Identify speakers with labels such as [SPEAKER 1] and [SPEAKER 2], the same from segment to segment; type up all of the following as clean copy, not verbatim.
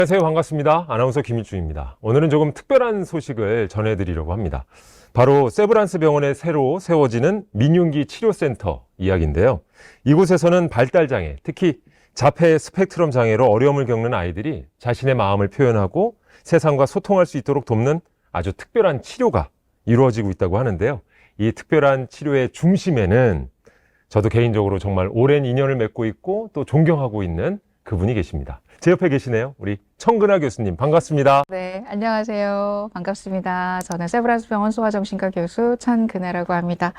[SPEAKER 1] 안녕하세요. 반갑습니다. 아나운서 김일중입니다. 오늘은 조금 특별한 소식을 전해드리려고 합니다. 바로 세브란스 병원에 새로 세워지는 민윤기 치료센터 이야기인데요. 이곳에서는 발달장애, 특히 자폐 스펙트럼 장애로 어려움을 겪는 아이들이 자신의 마음을 표현하고 세상과 소통할 수 있도록 돕는 아주 특별한 치료가 이루어지고 있다고 하는데요. 이 특별한 치료의 중심에는 저도 개인적으로 정말 오랜 인연을 맺고 있고 또 존경하고 있는 그분이 계십니다. 제 옆에 계시네요. 우리 청근아 교수님, 반갑습니다.
[SPEAKER 2] 네, 안녕하세요. 반갑습니다. 저는 세브란스 병원 소아정신과 교수 천근아라고 합니다.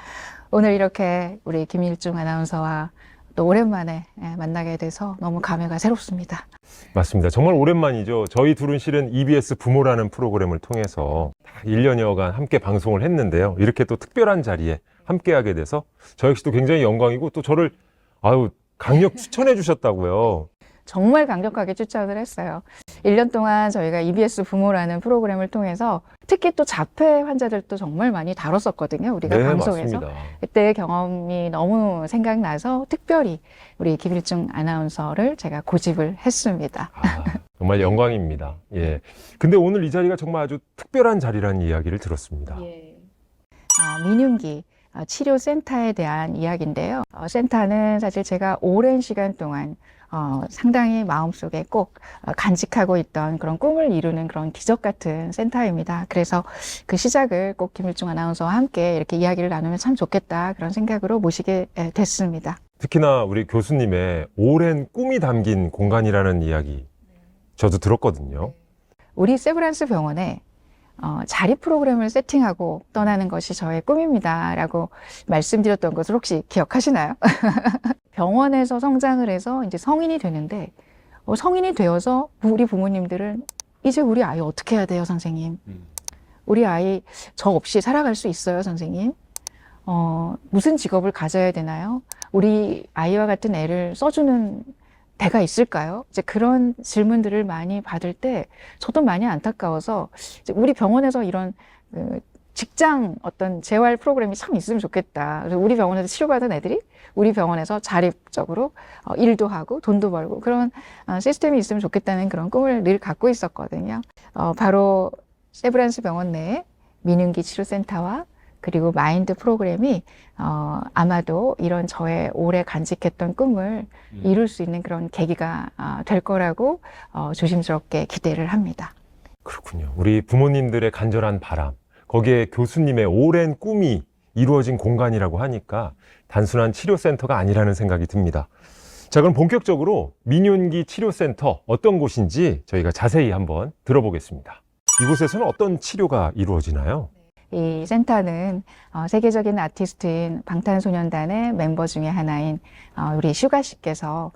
[SPEAKER 2] 오늘 이렇게 우리 김일중 아나운서와 또 오랜만에 만나게 돼서 너무 감회가 새롭습니다.
[SPEAKER 1] 맞습니다. 정말 오랜만이죠. 저희 둘은 실은 EBS 부모라는 프로그램을 통해서 1년여간 함께 방송을 했는데요. 이렇게 또 특별한 자리에 함께하게 돼서 저 역시도 굉장히 영광이고 또 저를 강력 추천해 주셨다고요.
[SPEAKER 2] 정말 강력하게 추천을 했어요. 1년 동안 저희가 EBS 부모라는 프로그램을 통해서 특히 또 자폐 환자들도 정말 많이 다뤘었거든요. 우리가
[SPEAKER 1] 네,
[SPEAKER 2] 방송에서.
[SPEAKER 1] 맞습니다.
[SPEAKER 2] 그때의 경험이 너무 생각나서 특별히 우리 김일중 아나운서를 제가 고집을 했습니다.
[SPEAKER 1] 정말 영광입니다. 예. 근데 오늘 이 자리가 정말 아주 특별한 자리라는 이야기를 들었습니다.
[SPEAKER 2] 민윤기 치료센터에 대한 이야기인데요. 센터는 사실 제가 오랜 시간 동안 상당히 마음속에 꼭 간직하고 있던 그런 꿈을 이루는 그런 기적 같은 센터입니다. 그래서 그 시작을 꼭 김일중 아나운서와 함께 이렇게 이야기를 나누면 참 좋겠다 그런 생각으로 모시게 됐습니다.
[SPEAKER 1] 특히나 우리 교수님의 오랜 꿈이 담긴 공간이라는 이야기 저도 들었거든요.
[SPEAKER 2] 우리 세브란스 병원에 자립 프로그램을 세팅하고 떠나는 것이 저의 꿈입니다 라고 말씀드렸던 것을 혹시 기억하시나요? 병원에서 성장을 해서 이제 성인이 되는데 성인이 되어서 우리 부모님들은 이제 우리 아이 어떻게 해야 돼요, 선생님? 우리 아이 저 없이 살아갈 수 있어요, 선생님? 무슨 직업을 가져야 되나요? 우리 아이와 같은 애를 써주는 대가 있을까요? 이제 그런 질문들을 많이 받을 때 저도 많이 안타까워서 이제 우리 병원에서 이런 직장 어떤 재활 프로그램이 참 있으면 좋겠다. 그래서 우리 병원에서 치료받은 애들이 우리 병원에서 자립적으로 일도 하고 돈도 벌고 그런 시스템이 있으면 좋겠다는 그런 꿈을 늘 갖고 있었거든요. 바로 세브란스 병원 내에 민윤기 치료센터와 그리고 마인드 프로그램이 아마도 이런 저의 오래 간직했던 꿈을 이룰 수 있는 그런 계기가 될 거라고 조심스럽게 기대를 합니다.
[SPEAKER 1] 그렇군요. 우리 부모님들의 간절한 바람, 거기에 교수님의 오랜 꿈이 이루어진 공간이라고 하니까 단순한 치료센터가 아니라는 생각이 듭니다. 자, 그럼 본격적으로 민윤기 치료센터 어떤 곳인지 저희가 자세히 한번 들어보겠습니다. 이곳에서는 어떤 치료가 이루어지나요?
[SPEAKER 2] 이 센터는 세계적인 아티스트인 방탄소년단의 멤버 중에 하나인 우리 슈가 씨께서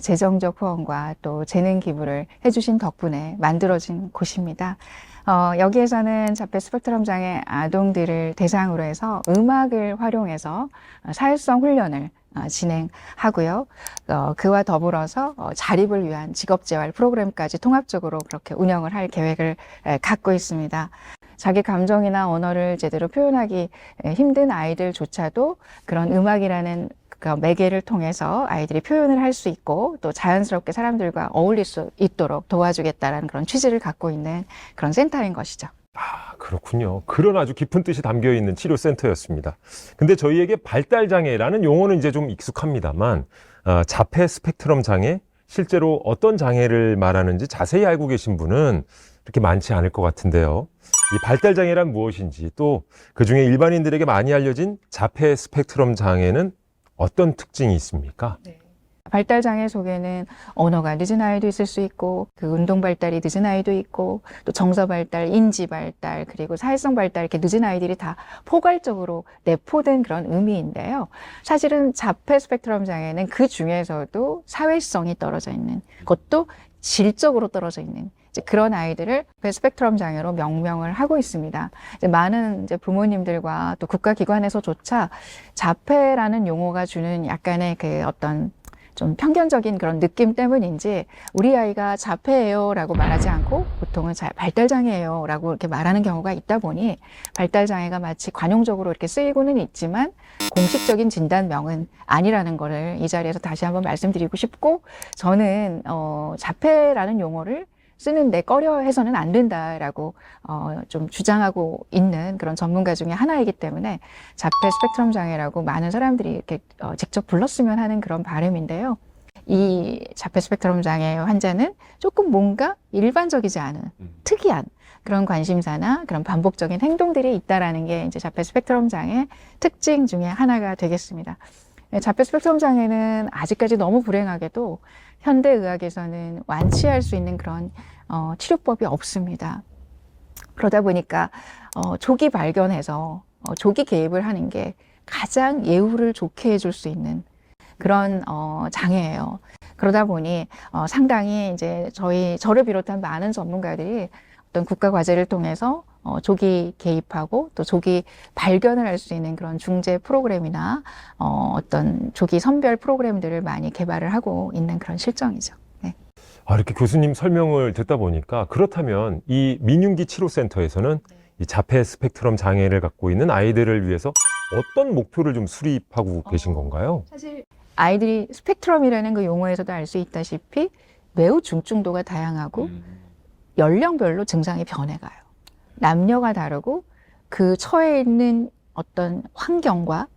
[SPEAKER 2] 재정적 후원과 또 재능 기부를 해주신 덕분에 만들어진 곳입니다. 여기에서는 자폐 스펙트럼 장애 아동들을 대상으로 해서 음악을 활용해서 사회성 훈련을 진행하고요. 그와 더불어서 자립을 위한 직업재활 프로그램까지 통합적으로 그렇게 운영을 할 계획을 갖고 있습니다. 자기 감정이나 언어를 제대로 표현하기 힘든 아이들조차도 그런 음악이라는 그 매개를 통해서 아이들이 표현을 할 수 있고 또 자연스럽게 사람들과 어울릴 수 있도록 도와주겠다라는 그런 취지를 갖고 있는 그런 센터인 것이죠.
[SPEAKER 1] 그렇군요. 그런 아주 깊은 뜻이 담겨 있는 치료센터였습니다. 근데 저희에게 발달장애라는 용어는 이제 좀 익숙합니다만 자폐 스펙트럼 장애, 실제로 어떤 장애를 말하는지 자세히 알고 계신 분은 그렇게 많지 않을 것 같은데요. 이 발달장애란 무엇인지 또 그중에 일반인들에게 많이 알려진 자폐 스펙트럼 장애는 어떤 특징이 있습니까?
[SPEAKER 2] 발달장애 속에는 언어가 늦은 아이도 있을 수 있고 그 운동 발달이 늦은 아이도 있고 또 정서 발달, 인지 발달 그리고 사회성 발달 이렇게 늦은 아이들이 다 포괄적으로 내포된 그런 의미인데요. 사실은 자폐 스펙트럼 장애는 그 중에서도 사회성이 떨어져 있는 그것도 질적으로 떨어져 있는 그런 아이들을 스펙트럼 장애로 명명을 하고 있습니다. 많은 이제 부모님들과 또 국가기관에서조차 자폐라는 용어가 주는 약간의 그 어떤 좀 편견적인 그런 느낌 때문인지 우리 아이가 자폐예요 라고 말하지 않고 보통은 발달장애예요 라고 이렇게 말하는 경우가 있다 보니 발달장애가 마치 관용적으로 이렇게 쓰이고는 있지만 공식적인 진단명은 아니라는 거를 이 자리에서 다시 한번 말씀드리고 싶고, 저는 자폐라는 용어를 쓰는데 꺼려 해서는 안 된다라고 좀 주장하고 있는 그런 전문가 중에 하나이기 때문에 자폐 스펙트럼 장애라고 많은 사람들이 이렇게 직접 불렀으면 하는 그런 바람인데요. 이 자폐 스펙트럼 장애 환자는 조금 뭔가 일반적이지 않은 특이한 그런 관심사나 그런 반복적인 행동들이 있다라는 게 이제 자폐 스펙트럼 장애 특징 중에 하나가 되겠습니다. 자폐 스펙트럼 장애는 아직까지 너무 불행하게도 현대의학에서는 완치할 수 있는 그런 치료법이 없습니다. 그러다 보니까 조기 발견해서 조기 개입을 하는 게 가장 예후를 좋게 해줄 수 있는 그런 장애예요. 그러다 보니 상당히 이제 저를 비롯한 많은 전문가들이 어떤 국가 과제를 통해서 조기 개입하고 또 조기 발견을 할 수 있는 그런 중재 프로그램이나 어떤 조기 선별 프로그램들을 많이 개발을 하고 있는 그런 실정이죠. 네.
[SPEAKER 1] 이렇게 교수님 설명을 듣다 보니까 그렇다면 이 민윤기 치료센터에서는 이 자폐 스펙트럼 장애를 갖고 있는 아이들을 위해서 어떤 목표를 좀 수립하고 계신 건가요?
[SPEAKER 2] 사실 아이들이 스펙트럼이라는 그 용어에서도 알 수 있다시피 매우 중증도가 다양하고 연령별로 증상이 변해가요. 남녀가 다르고 그 처해 있는 어떤 환경과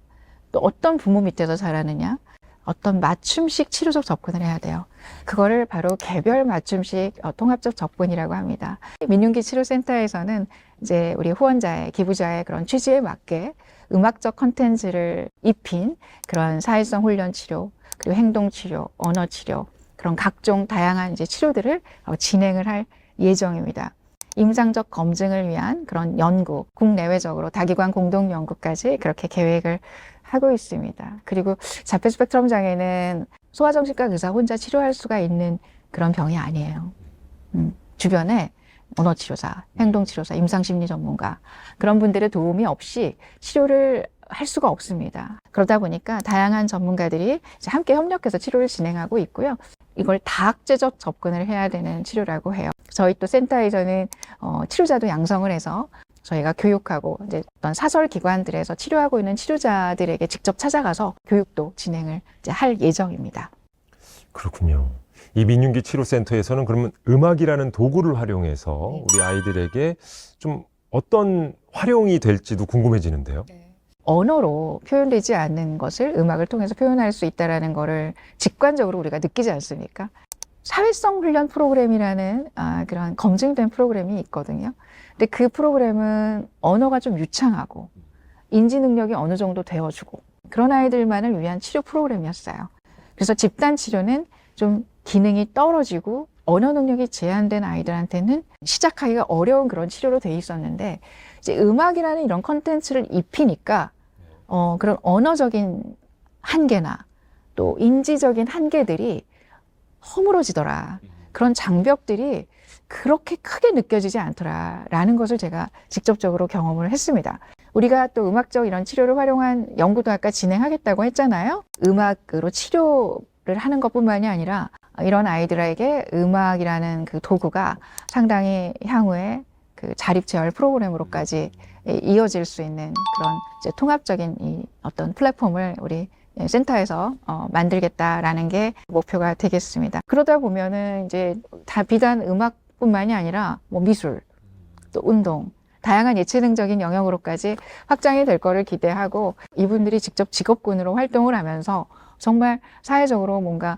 [SPEAKER 2] 또 어떤 부모 밑에서 자라느냐, 어떤 맞춤식 치료적 접근을 해야 돼요. 그거를 바로 개별 맞춤식 통합적 접근이라고 합니다. 민윤기 치료센터에서는 이제 우리 후원자의, 기부자의 그런 취지에 맞게 음악적 컨텐츠를 입힌 그런 사회성 훈련 치료, 그리고 행동 치료, 언어 치료, 그런 각종 다양한 이제 치료들을 진행을 할 예정입니다. 임상적 검증을 위한 그런 연구, 국내외적으로 다기관 공동 연구까지 그렇게 계획을 하고 있습니다. 그리고 자폐 스펙트럼 장애는 소아정신과 의사 혼자 치료할 수가 있는 그런 병이 아니에요. 주변에 언어치료사, 행동치료사, 임상심리 전문가 그런 분들의 도움이 없이 치료를 할 수가 없습니다. 그러다 보니까 다양한 전문가들이 이제 함께 협력해서 치료를 진행하고 있고요. 이걸 다학제적 접근을 해야 되는 치료라고 해요. 저희 또 센터에서는 치료자도 양성을 해서 저희가 교육하고 이제 어떤 사설 기관들에서 치료하고 있는 치료자들에게 직접 찾아가서 교육도 진행을 이제 할 예정입니다.
[SPEAKER 1] 그렇군요. 이 민윤기 치료센터에서는 그러면 음악이라는 도구를 활용해서 우리 아이들에게 좀 어떤 활용이 될지도 궁금해지는데요.
[SPEAKER 2] 언어로 표현되지 않는 것을 음악을 통해서 표현할 수 있다는 거를 직관적으로 우리가 느끼지 않습니까? 사회성 훈련 프로그램이라는 그런 검증된 프로그램이 있거든요. 근데 그 프로그램은 언어가 좀 유창하고 인지 능력이 어느 정도 되어주고 그런 아이들만을 위한 치료 프로그램이었어요. 그래서 집단 치료는 좀 기능이 떨어지고 언어 능력이 제한된 아이들한테는 시작하기가 어려운 그런 치료로 돼 있었는데 이제 음악이라는 이런 컨텐츠를 입히니까 그런 언어적인 한계나 또 인지적인 한계들이 허물어지더라. 그런 장벽들이 그렇게 크게 느껴지지 않더라라는 것을 제가 직접적으로 경험을 했습니다. 우리가 또 음악적 이런 치료를 활용한 연구도 아까 진행하겠다고 했잖아요. 음악으로 치료를 하는 것뿐만이 아니라 이런 아이들에게 음악이라는 그 도구가 상당히 향후에 그 자립재활 프로그램으로까지 이어질 수 있는 그런 이제 통합적인 이 어떤 플랫폼을 우리 센터에서 만들겠다라는 게 목표가 되겠습니다. 그러다 보면은 이제 다 비단 음악뿐만이 아니라 뭐 미술, 또 운동, 다양한 예체능적인 영역으로까지 확장이 될 거를 기대하고 이분들이 직접 직업군으로 활동을 하면서 정말 사회적으로 뭔가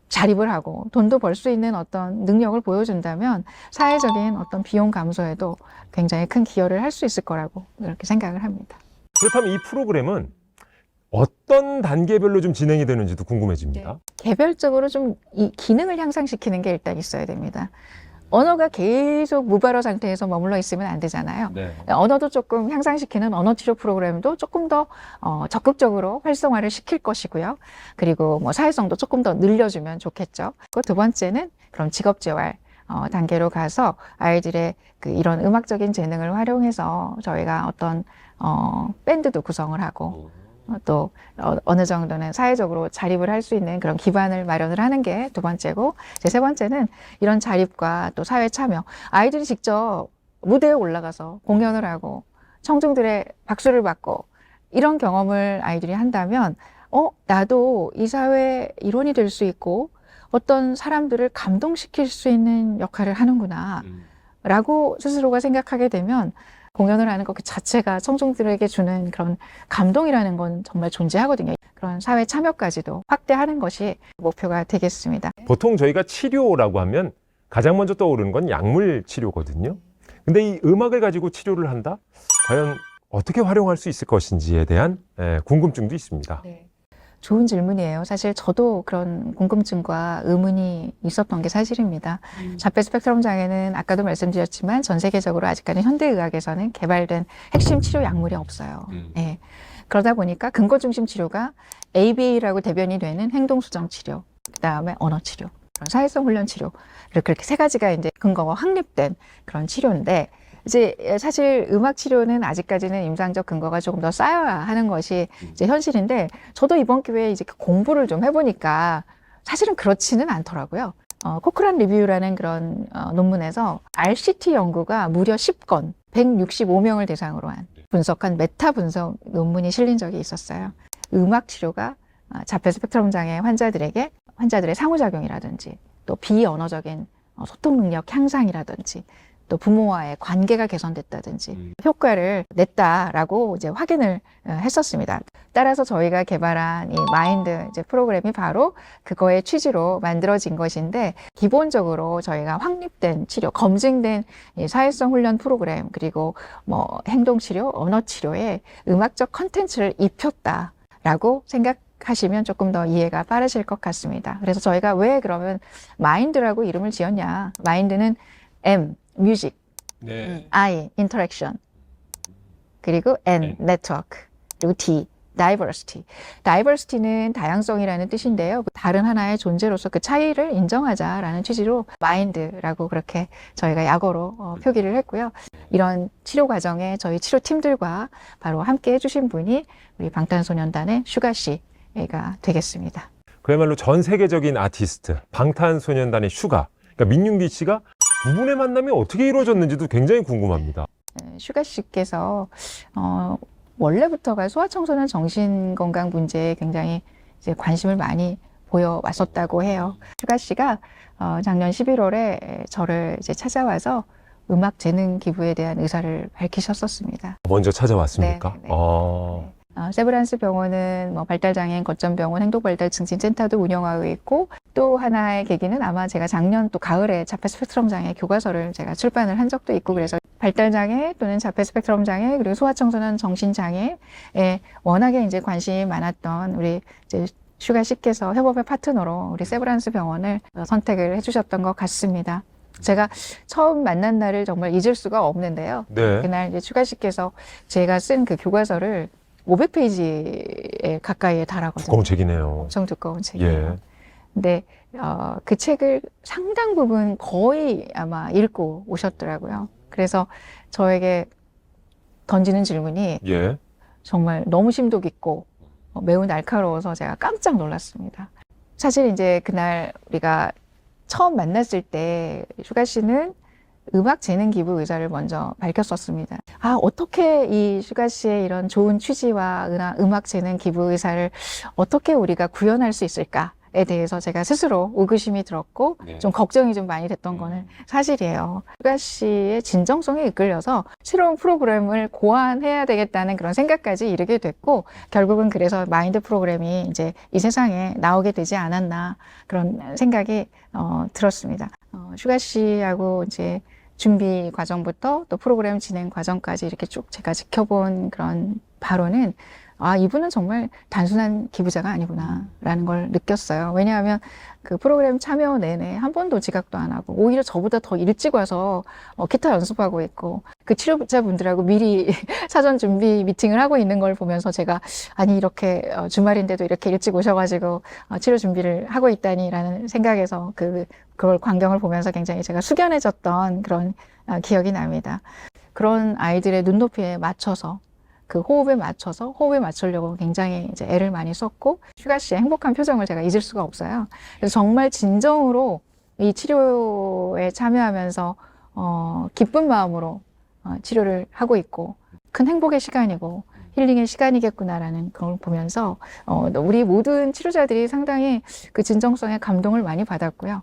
[SPEAKER 2] 자립을 하고 돈도 벌 수 있는 어떤 능력을 보여준다면 사회적인 어떤 비용 감소에도 굉장히 큰 기여를 할 수 있을 거라고 그렇게 생각을 합니다.
[SPEAKER 1] 그렇다면 이 프로그램은 어떤 단계별로 좀 진행이 되는지도 궁금해집니다.
[SPEAKER 2] 개별적으로 좀 이 기능을 향상시키는 게 일단 있어야 됩니다. 언어가 계속 무발화 상태에서 머물러 있으면 안 되잖아요. 언어도 조금 향상시키는 언어 치료 프로그램도 조금 더 적극적으로 활성화를 시킬 것이고요. 그리고 뭐 사회성도 조금 더 늘려주면 좋겠죠. 그 두 번째는 그럼 직업재활 단계로 가서 아이들의 그 이런 음악적인 재능을 활용해서 저희가 어떤 밴드도 구성을 하고 또 어느 정도는 사회적으로 자립을 할 수 있는 그런 기반을 마련을 하는 게 두 번째고, 이제 세 번째는 이런 자립과 또 사회 참여, 아이들이 직접 무대에 올라가서 공연을 하고 청중들의 박수를 받고 이런 경험을 아이들이 한다면 나도 이 사회의 일원이 될 수 있고 어떤 사람들을 감동시킬 수 있는 역할을 하는구나 라고 스스로가 생각하게 되면 공연을 하는 것 그 자체가 청중들에게 주는 그런 감동이라는 건 정말 존재하거든요. 그런 사회 참여까지도 확대하는 것이 목표가 되겠습니다.
[SPEAKER 1] 보통 저희가 치료라고 하면 가장 먼저 떠오르는 건 약물 치료거든요. 근데 이 음악을 가지고 치료를 한다? 과연 어떻게 활용할 수 있을 것인지에 대한 궁금증도 있습니다.
[SPEAKER 2] 네. 좋은 질문이에요. 사실 저도 그런 궁금증과 의문이 있었던 게 사실입니다. 자폐 스펙트럼 장애는 아까도 말씀드렸지만 전 세계적으로 아직까지 현대의학에서는 개발된 핵심 치료 약물이 없어요. 예. 그러다 보니까 근거 중심 치료가 ABA라고 대변이 되는 행동 수정 치료, 그다음에 언어 치료, 사회성 훈련 치료, 이렇게 세 가지가 이제 근거가 확립된 그런 치료인데, 이제 사실 음악 치료는 아직까지는 임상적 근거가 조금 더 쌓여야 하는 것이 이제 현실인데, 저도 이번 기회에 이제 공부를 좀 해보니까 사실은 그렇지는 않더라고요. 코크란 리뷰라는 그런 논문에서 RCT 연구가 무려 10건, 165명을 대상으로 한 분석한 메타 분석 논문이 실린 적이 있었어요. 음악 치료가 자폐 스펙트럼 장애 환자들에게 환자들의 상호작용이라든지 또 비언어적인 소통 능력 향상이라든지 또 부모와의 관계가 개선됐다든지 효과를 냈다라고 이제 확인을 했었습니다. 따라서 저희가 개발한 이 마인드 이제 프로그램이 바로 그거의 취지로 만들어진 것인데, 기본적으로 저희가 확립된 치료, 검증된 이 사회성 훈련 프로그램, 그리고 뭐 행동 치료, 언어 치료에 음악적 컨텐츠를 입혔다라고 생각하시면 조금 더 이해가 빠르실 것 같습니다. 그래서 저희가 왜 그러면 마인드라고 이름을 지었냐? 마인드는 M, 뮤직,
[SPEAKER 1] 네.
[SPEAKER 2] I, interaction, 그리고 N, network, 그리고 D, diversity. diversity는 다양성이라는 뜻인데요. 다른 하나의 존재로서 그 차이를 인정하자라는 취지로 마인드라고 그렇게 저희가 약어로 표기를 했고요. 이런 치료 과정에 저희 치료팀들과 바로 함께 해주신 분이 우리 방탄소년단의 슈가 씨가 되겠습니다.
[SPEAKER 1] 그야말로 전 세계적인 아티스트, 방탄소년단의 슈가. 그러니까 민윤기 씨가 두 분의 만남이 어떻게 이루어졌는지도 굉장히 궁금합니다.
[SPEAKER 2] 슈가 씨께서 원래부터가 소아청소년 정신건강 문제에 굉장히 이제 관심을 많이 보여왔었다고 해요. 슈가 씨가 작년 11월에 저를 이제 찾아와서 음악 재능 기부에 대한 의사를 밝히셨었습니다.
[SPEAKER 1] 먼저 찾아왔습니까?
[SPEAKER 2] 네, 네. 세브란스 병원은 뭐 발달장애인 거점병원 행동발달증진센터도 운영하고 있고, 또 하나의 계기는 아마 제가 작년 또 가을에 자폐 스펙트럼 장애 교과서를 제가 출판을 한 적도 있고, 그래서 발달장애 또는 자폐 스펙트럼 장애 그리고 소아청소년 정신장애에 워낙에 이제 관심이 많았던 우리 이제 슈가 씨께서 협업의 파트너로 우리 세브란스 병원을 선택을 해주셨던 것 같습니다. 제가 처음 만난 날을 정말 잊을 수가 없는데요.
[SPEAKER 1] 네.
[SPEAKER 2] 그날 이제 슈가 씨께서 제가 쓴 그 교과서를 500페이지에 가까이에 달하거든요.
[SPEAKER 1] 두꺼운 책이네요.
[SPEAKER 2] 엄청 두꺼운 책이에요.
[SPEAKER 1] 예.
[SPEAKER 2] 근데 그 책을 상당 부분 거의 아마 읽고 오셨더라고요. 그래서 저에게 던지는 질문이
[SPEAKER 1] 예.
[SPEAKER 2] 정말 너무 심도 깊고 매우 날카로워서 제가 깜짝 놀랐습니다. 사실 이제 그날 우리가 처음 만났을 때 슈가 씨는 음악 재능 기부 의사를 먼저 밝혔었습니다. 어떻게 이 슈가 씨의 이런 좋은 취지와 음악 재능 기부 의사를 어떻게 우리가 구현할 수 있을까에 대해서 제가 스스로 의구심이 들었고,
[SPEAKER 1] 네.
[SPEAKER 2] 좀 걱정이 좀 많이 됐던 거는 사실이에요. 슈가 씨의 진정성에 이끌려서 새로운 프로그램을 고안해야 되겠다는 그런 생각까지 이르게 됐고, 결국은 그래서 마인드 프로그램이 이제 이 세상에 나오게 되지 않았나 그런 생각이 들었습니다. 슈가 씨하고 이제 준비 과정부터 또 프로그램 진행 과정까지 이렇게 쭉 제가 지켜본 그런 바로는 이분은 정말 단순한 기부자가 아니구나라는 걸 느꼈어요. 왜냐하면 그 프로그램 참여 내내 한 번도 지각도 안 하고 오히려 저보다 더 일찍 와서 기타 연습하고 있고, 그 치료자분들하고 미리 사전 준비 미팅을 하고 있는 걸 보면서 제가 이렇게 주말인데도 이렇게 일찍 오셔가지고 치료 준비를 하고 있다니라는 생각에서 그걸 광경을 보면서 굉장히 제가 숙연해졌던 그런 기억이 납니다. 그런 아이들의 눈높이에 맞춰서 그 호흡에 맞추려고 굉장히 이제 애를 많이 썼고, 슈가 씨의 행복한 표정을 제가 잊을 수가 없어요. 그래서 정말 진정으로 이 치료에 참여하면서 기쁜 마음으로 치료를 하고 있고, 큰 행복의 시간이고, 힐링의 시간이겠구나라는 걸 보면서 우리 모든 치료자들이 상당히 그 진정성에 감동을 많이 받았고요.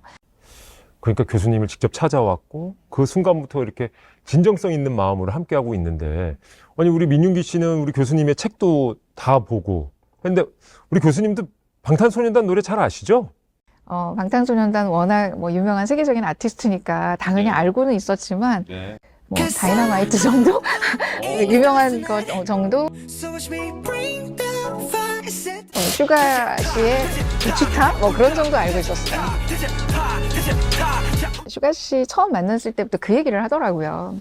[SPEAKER 1] 그러니까 교수님을 직접 찾아왔고 그 순간부터 이렇게 진정성 있는 마음으로 함께하고 있는데, 아니 우리 민윤기 씨는 우리 교수님의 책도 다 보고, 근데 우리 교수님도 방탄소년단 노래 잘 아시죠?
[SPEAKER 2] 방탄소년단 워낙 뭐 유명한 세계적인 아티스트니까 당연히
[SPEAKER 1] 네.
[SPEAKER 2] 알고는 있었지만
[SPEAKER 1] 네.
[SPEAKER 2] 뭐 다이너마이트 정도 유명한 것 정도, 슈가 씨의 부치타 뭐 그런 정도 알고 있었어요. 슈가 씨 처음 만났을 때부터 그 얘기를 하더라고요.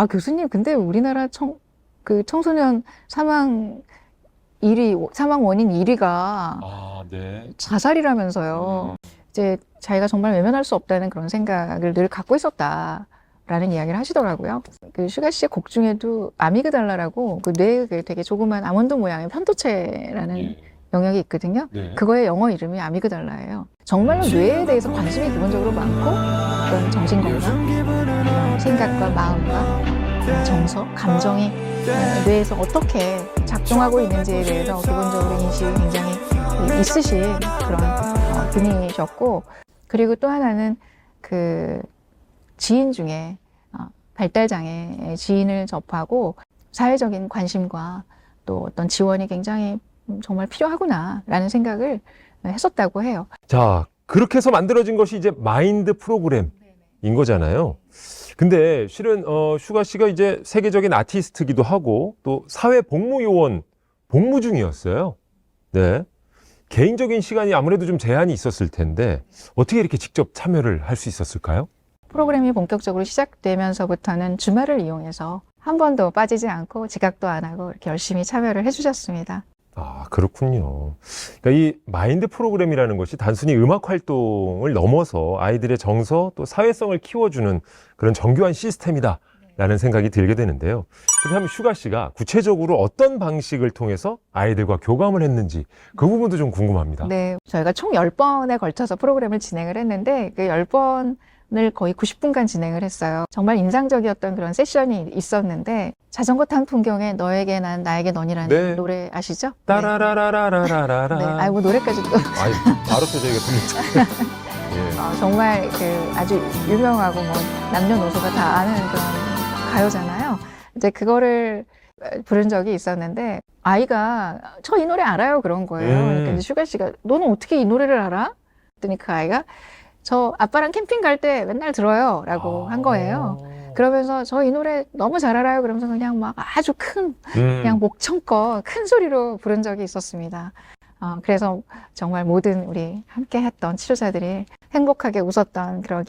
[SPEAKER 2] 교수님, 근데 우리나라 청소년 사망 원인 1위가
[SPEAKER 1] 네.
[SPEAKER 2] 자살이라면서요. 이제 자기가 정말 외면할 수 없다는 그런 생각을 늘 갖고 있었다라는 이야기를 하시더라고요. 그 슈가 씨의 곡 중에도 아미그달라라고 그 뇌에 되게 조그만 아몬드 모양의 편도체라는 영역이 있거든요.
[SPEAKER 1] 네.
[SPEAKER 2] 그거의 영어 이름이 아미그달라예요. 정말로 뇌에 대해서 관심이 기본적으로 많고 어떤 정신건강, 이런 생각과 마음과 정서, 감정이 뇌에서 어떻게 작동하고 있는지에 대해서 기본적으로 인식이 굉장히 있으신 그런 분이셨고, 그리고 또 하나는 그 지인 중에 발달장애 지인을 접하고 사회적인 관심과 또 어떤 지원이 굉장히 정말 필요하구나라는 생각을 했었다고 해요.
[SPEAKER 1] 자, 그렇게 해서 만들어진 것이 이제 마인드 프로그램인 거잖아요. 근데 실은 슈가 씨가 이제 세계적인 아티스트기도 하고 또 사회복무요원 복무 중이었어요. 네. 개인적인 시간이 아무래도 좀 제한이 있었을 텐데 어떻게 이렇게 직접 참여를 할 수 있었을까요?
[SPEAKER 2] 프로그램이 본격적으로 시작되면서부터는 주말을 이용해서 한 번도 빠지지 않고 지각도 안 하고 이렇게 열심히 참여를 해주셨습니다.
[SPEAKER 1] 아, 그렇군요. 그러니까 이 마인드 프로그램이라는 것이 단순히 음악 활동을 넘어서 아이들의 정서 또 사회성을 키워주는 그런 정교한 시스템이다라는 생각이 들게 되는데요. 그렇다면 슈가 씨가 구체적으로 어떤 방식을 통해서 아이들과 교감을 했는지 그 부분도 좀 궁금합니다.
[SPEAKER 2] 네, 저희가 총 10번에 걸쳐서 프로그램을 진행을 했는데 그 10번을 거의 90분간 진행을 했어요. 정말 인상적이었던 그런 세션이 있었는데, 자전거 탄 풍경에 너에게 난 나에게 넌이라는
[SPEAKER 1] 네.
[SPEAKER 2] 노래 아시죠?
[SPEAKER 1] 따라라라라라라라.
[SPEAKER 2] 네. 아이고, 노래까지 또
[SPEAKER 1] 아이, 바로 또 저희가 들렸죠. 예.
[SPEAKER 2] 정말 그 아주 유명하고 뭐 남녀노소가 다 아는 그런 가요잖아요. 이제 그거를 부른 적이 있었는데 아이가 저 이 노래 알아요 그런 거예요. 그러니까 이제 슈가 씨가 너는 어떻게 이 노래를 알아? 그랬더니 그 아이가 저 아빠랑 캠핑 갈 때 맨날 들어요 라고 한 거예요. 그러면서 저 이 노래 너무 잘 알아요. 그러면서 그냥 막 아주 큰 그냥 목청껏 큰 소리로 부른 적이 있었습니다. 그래서 정말 모든 우리 함께 했던 치료자들이 행복하게 웃었던 그런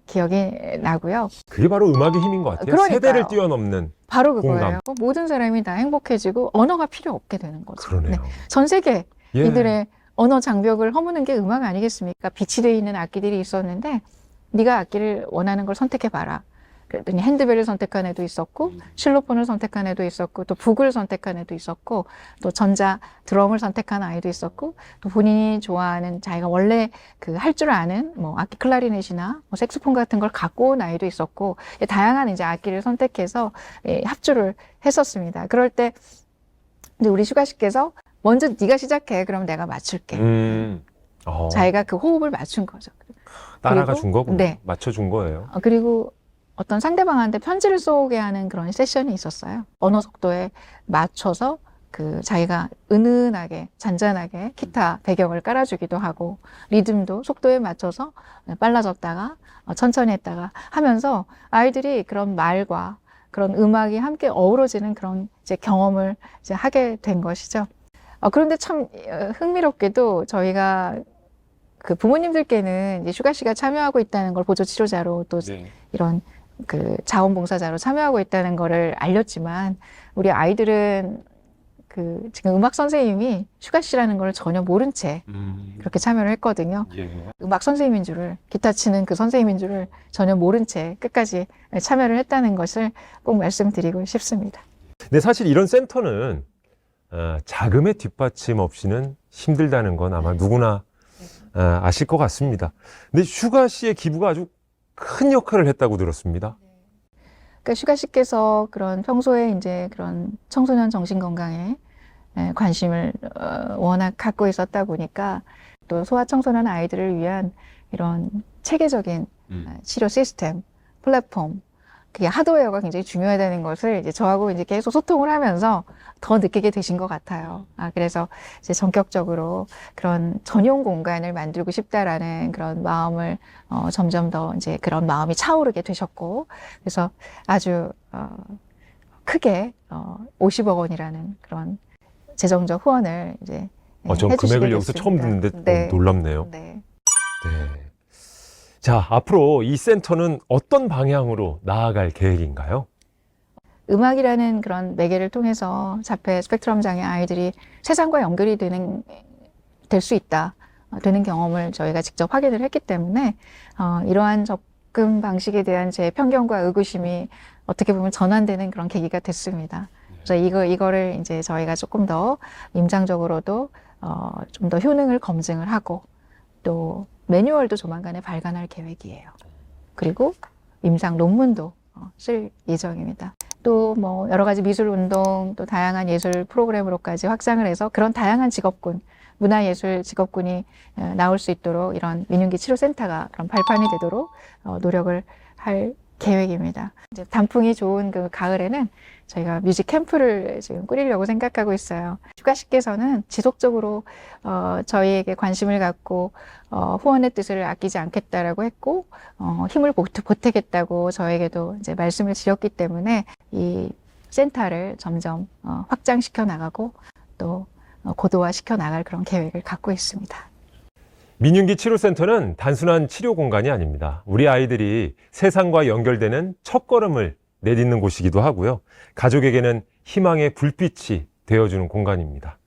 [SPEAKER 2] 기억이 나고요.
[SPEAKER 1] 그게 바로 음악의 힘인 것 같아요.
[SPEAKER 2] 그러니까요.
[SPEAKER 1] 세대를 뛰어넘는.
[SPEAKER 2] 바로 그거예요.
[SPEAKER 1] 공감.
[SPEAKER 2] 모든 사람이 다 행복해지고 언어가 필요 없게 되는 거죠.
[SPEAKER 1] 그러네요.
[SPEAKER 2] 전 세계
[SPEAKER 1] 예.
[SPEAKER 2] 이들의 언어 장벽을 허무는 게 음악 아니겠습니까? 비치되어 있는 악기들이 있었는데 네가 악기를 원하는 걸 선택해봐라. 그랬더니 핸드벨을 선택한 애도 있었고 실로폰을 선택한 애도 있었고 또 북을 선택한 애도 있었고 또 전자 드럼을 선택한 아이도 있었고 또 본인이 좋아하는 자기가 원래 그 할 줄 아는 뭐 악기 클라리넷이나 뭐 색소폰 같은 걸 갖고 온 아이도 있었고 다양한 이제 악기를 선택해서 합주를 했었습니다. 그럴 때 이제 우리 슈가 씨께서 먼저 네가 시작해. 그럼 내가 맞출게. 자기가 그 호흡을 맞춘 거죠.
[SPEAKER 1] 따라가
[SPEAKER 2] 그리고,
[SPEAKER 1] 준 거군요.
[SPEAKER 2] 네.
[SPEAKER 1] 맞춰준 거예요.
[SPEAKER 2] 그리고 어떤 상대방한테 편지를 쏘게 하는 그런 세션이 있었어요. 언어 속도에 맞춰서 그 자기가 은은하게 잔잔하게 기타 배경을 깔아주기도 하고 리듬도 속도에 맞춰서 빨라졌다가 천천히 했다가 하면서 아이들이 그런 말과 그런 음악이 함께 어우러지는 그런 이제 경험을 이제 하게 된 것이죠. 그런데 참 흥미롭게도 저희가 그 부모님들께는 이제 슈가 씨가 참여하고 있다는 걸 보조 치료자로 또 이런 그 자원봉사자로 참여하고 있다는 거를 알렸지만 우리 아이들은 그 지금 음악 선생님이 슈가 씨라는 걸 전혀 모른 채 그렇게 참여를 했거든요. 음악 선생님인 줄을, 기타 치는 그 선생님인 줄을 전혀 모른 채 끝까지 참여를 했다는 것을 꼭 말씀드리고 싶습니다.
[SPEAKER 1] 근데 사실 이런 센터는 자금의 뒷받침 없이는 힘들다는 건 아마 누구나 아실 것 같습니다. 근데 슈가 씨의 기부가 아주 큰 역할을 했다고 들었습니다.
[SPEAKER 2] 그러니까 슈가 씨께서 그런 평소에 이제 그런 청소년 정신 건강에 관심을 워낙 갖고 있었다 보니까 또 소아청소년 아이들을 위한 이런 체계적인 치료 시스템, 플랫폼, 그게 하드웨어가 굉장히 중요하다는 것을 이제 저하고 이제 계속 소통을 하면서 더 느끼게 되신 것 같아요. 그래서 이제 전격적으로 그런 전용 공간을 만들고 싶다라는 그런 마음을 점점 더 이제 그런 마음이 차오르게 되셨고, 그래서 아주 크게 50억 원이라는 그런 재정적 후원을 이제
[SPEAKER 1] 전
[SPEAKER 2] 해주시게
[SPEAKER 1] 금액을 여기서
[SPEAKER 2] 됐습니다.
[SPEAKER 1] 처음 듣는데
[SPEAKER 2] 네.
[SPEAKER 1] 놀랍네요.
[SPEAKER 2] 네.
[SPEAKER 1] 네. 자, 앞으로 이 센터는 어떤 방향으로 나아갈 계획인가요?
[SPEAKER 2] 음악이라는 그런 매개를 통해서 자폐 스펙트럼 장애 아이들이 세상과 연결이 될 수 있다, 되는 경험을 저희가 직접 확인을 했기 때문에 이러한 접근 방식에 대한 제 편견과 의구심이 어떻게 보면 전환되는 그런 계기가 됐습니다. 그래서 이거를 이제 저희가 조금 더 임상적으로도 좀 더 효능을 검증을 하고 또 매뉴얼도 조만간에 발간할 계획이에요. 그리고 임상 논문도 쓸 예정입니다. 또 뭐 여러 가지 미술 운동, 또 다양한 예술 프로그램으로까지 확장을 해서 그런 다양한 직업군, 문화예술 직업군이 나올 수 있도록 이런 민윤기 치료센터가 그런 발판이 되도록 노력을 할 계획입니다. 이제 단풍이 좋은 그 가을에는 저희가 뮤직 캠프를 지금 꾸리려고 생각하고 있어요. 슈가 씨께서는 지속적으로 저희에게 관심을 갖고 후원의 뜻을 아끼지 않겠다라고 했고 힘을 보태겠다고 저에게도 이제 말씀을 드렸기 때문에 이 센터를 점점 확장시켜 나가고 또 고도화시켜 나갈 그런 계획을 갖고 있습니다.
[SPEAKER 1] 민윤기 치료센터는 단순한 치료 공간이 아닙니다. 우리 아이들이 세상과 연결되는 첫걸음을 내딛는 곳이기도 하고요. 가족에게는 희망의 불빛이 되어주는 공간입니다.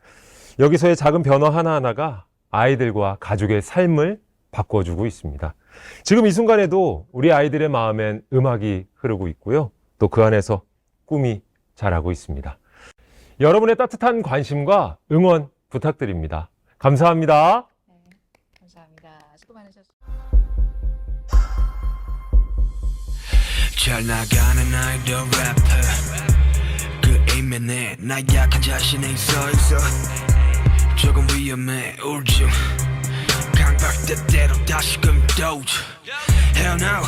[SPEAKER 1] 여기서의 작은 변화 하나하나가 아이들과 가족의 삶을 바꿔주고 있습니다. 지금 이 순간에도 우리 아이들의 마음엔 음악이 흐르고 있고요. 또 그 안에서 꿈이 자라고 있습니다. 여러분의 따뜻한 관심과 응원 부탁드립니다. 감사합니다.
[SPEAKER 2] 감사합니다. 수고 많으셨습니다.
[SPEAKER 3] 잘 나가는 아이돌 래퍼 그 이면에 나 약한 자신이 있어 조금 위험해 우울증 강박대대로 다시금 도주 Hell no